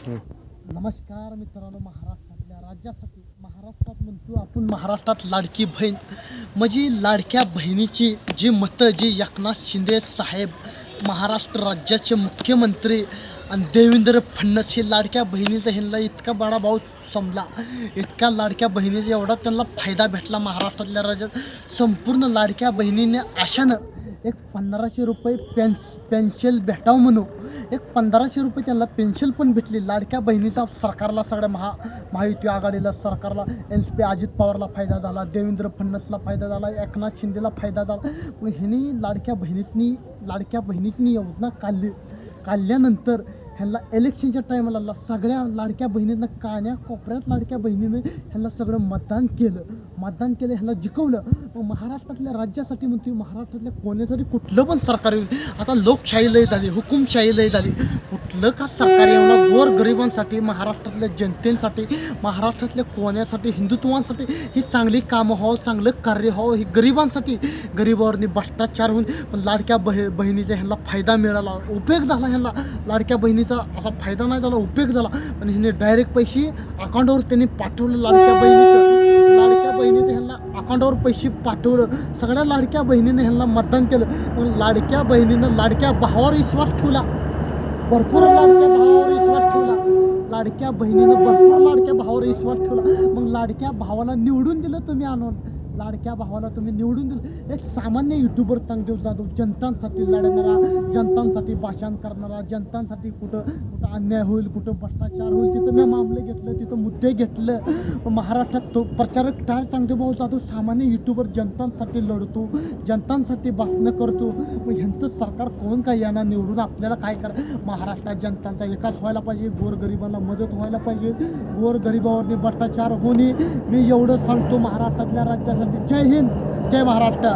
नमस्कार मित्रांनो, महाराष्ट्रातल्या राज्यासाठी महाराष्ट्रात म्हणतो आपण, महाराष्ट्रात लाडकी बहीण म्हणजे लाडक्या बहिणीची जी मतं जी एकनाथ शिंदे साहेब महाराष्ट्र राज्याचे मुख्यमंत्री आणि देवेंद्र फडणवीस हे लाडक्या बहिणीचा ह्यांना इतका बडा भाऊ समला, इतका लाडक्या बहिणीचा एवढा त्यांना फायदा भेटला महाराष्ट्रातल्या राज्यात. संपूर्ण लाडक्या बहिणीने अशानं एक 1500 रुपये पेन्शन भेटावं म्हणून एक 1500 रुपये त्यांना पेन्शन पण भेटली. लाडक्या बहिणीचा सरकारला, सगळ्या महायुती आघाडीला सरकारला, NCP अजित पवारला फायदा झाला, देवेंद्र फडणवीसला फायदा झाला, एकनाथ शिंदेला फायदा झाला. मग ह्यांनी लाडक्या बहिणीसनी योजना काढल्यानंतर ह्यांना इलेक्शनच्या टायमाला सगळ्या लाडक्या बहिणींना कान्याकोपऱ्यात लाडक्या बहिणीनं ह्यांना सगळं मतदान केलं, ह्यांना जिंकवलं. मग महाराष्ट्रातल्या राज्यासाठी म्हणते, महाराष्ट्रातल्या कोण्यासाठी कुठलं पण सरकार येईल. आता लोकशाही लय झाली, हुकुमशाही लय झाली. कुठलं का सरकार येऊन गोरगरिबांसाठी, महाराष्ट्रातल्या जनतेसाठी, महाराष्ट्रातल्या कोण्यासाठी, हिंदुत्वासाठी ही चांगली कामं हो, चांगलं कार्य हो, ही गरिबांसाठी, गरिबावरनी भ्रष्टाचार होऊन. पण लाडक्या बहिणीचा ह्यांना फायदा मिळाला, उपयोग झाला. ह्यांना लाडक्या बहिणीचा असा फायदा नाही झाला, उपयोग झाला. पण ह्याने डायरेक्ट पैसे अकाउंटवर त्यांनी पाठवलं. लाडक्या बहिणीचं ह्यांना अकाउंटवर पैसे पाठवलं. सगळ्या लाडक्या बहिणीने ह्यांना मतदान केलं. पण लाडक्या बहिणीनं लाडक्या भावावर विश्वास ठेवला, भरपूर लाडक्या भावावर विश्वास ठेवला. लाडक्या बहिणीनं भरपूर लाडक्या भावावर विश्वास ठेवला. मग लाडक्या भावाला निवडून दिलं तुम्ही आणून, लाडक्या भावाला तुम्ही निवडून दिलं. एक सामान्य युट्यूबर चांगदेव जाधव जनतांसाठी लढणारा, जनतांसाठी भाषण करणारा, जनतांसाठी कुठं अन्याय होईल, कुठं भ्रष्टाचार होईल तिथं मी मामले घेतलं, तिथं मुद्दे घेतलं. महाराष्ट्रात तो प्रचारक टाळ चांगदेव जाधव सामान्य युट्यूबर जनतांसाठी लढतो, जनतांसाठी भाषणं करतो. मग ह्यांचं सरकार कोण काय येणार निवडून, आपल्याला काय करा. महाराष्ट्रात जनतांचा विकास व्हायला पाहिजे, गोरगरिबांना मदत व्हायला पाहिजे, गोरगरिबावरती भ्रष्टाचार होणे. मी एवढं सांगतो महाराष्ट्रातल्या राज्यासाठी. जय हिंद, जय महाराष्ट्र.